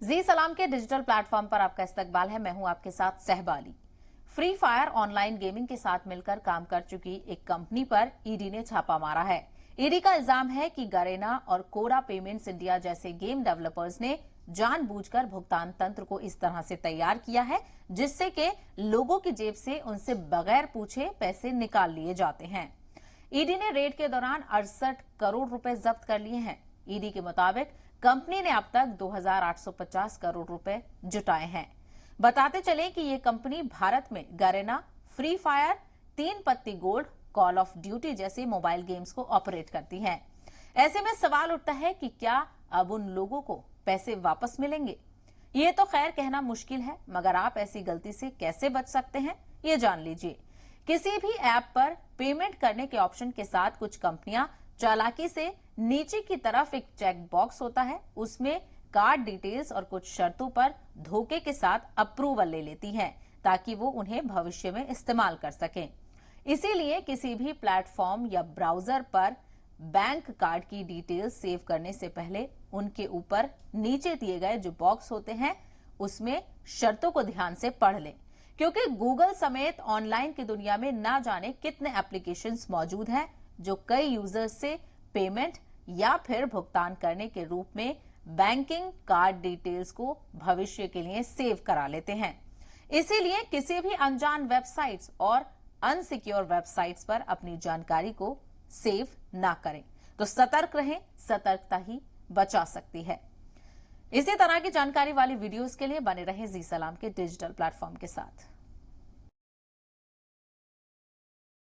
जी सलाम के digital platform पर आपका इस्तकबाल है। मैं हूं आपके साथ सहबाली। फ्री फायर ऑनलाइन गेमिंग के साथ मिलकर काम कर चुकी एक कंपनी पर ईडी ने छापा मारा है। ईडी का इल्जाम है कि गरेना और कोरा पेमेंट्स इंडिया जैसे गेम डेवलपर्स ने जानबूझकर भुगतान तंत्र को इस तरह से तैयार किया है जिससे कि लोगों की जेब से उनसे बगैर पूछे पैसे निकाल लिए जाते हैं। ईडी ने रेड के दौरान 68 करोड़ रुपए जब्त कर लिए हैं। ईडी के मुताबिक कंपनी ने अब तक 2,850 करोड़ रुपए जुटाए हैं। बताते चले कि ये कंपनी भारत में गरेना, फ्री फायर, तीन पत्ती गोल्ड, कॉल ऑफ ड्यूटी जैसे मोबाइल गेम्स को ऑपरेट करती है। ऐसे में सवाल उठता है कि क्या अब उन लोगों को पैसे वापस मिलेंगे? ये तो खैर कहना मुश्किल है, मगर आप ऐसी गलती से कैसे बच सकते हैं ये जान लीजिए। किसी भी ऐप पर पेमेंट करने के ऑप्शन के साथ कुछ कंपनियां चालाकी से नीचे की तरफ एक चेक बॉक्स होता है, उसमें कार्ड डिटेल्स और कुछ शर्तों पर धोखे के साथ अप्रूवल ले लेती हैं ताकि वो उन्हें भविष्य में इस्तेमाल कर सकें। इसीलिए किसी भी प्लेटफॉर्म या ब्राउजर पर बैंक कार्ड की डिटेल्स सेव करने से पहले उनके ऊपर नीचे दिए गए जो बॉक्स होते हैं उसमें शर्तों को ध्यान से पढ़ लें, क्योंकि गूगल समेत ऑनलाइन की दुनिया में ना जाने कितने एप्लीकेशंस मौजूद हैं जो कई यूजर्स से पेमेंट या फिर भुगतान करने के रूप में बैंकिंग कार्ड डिटेल्स को भविष्य के लिए सेव करा लेते हैं। इसीलिए किसी भी अनजान वेबसाइट्स और अनसिक्योर वेबसाइट्स पर अपनी जानकारी को सेव ना करें। तो सतर्क रहें, सतर्कता ही बचा सकती है। इसी तरह की जानकारी वाली वीडियोस के लिए बने रहें जी सलाम के डिजिटल प्लेटफॉर्म के साथ।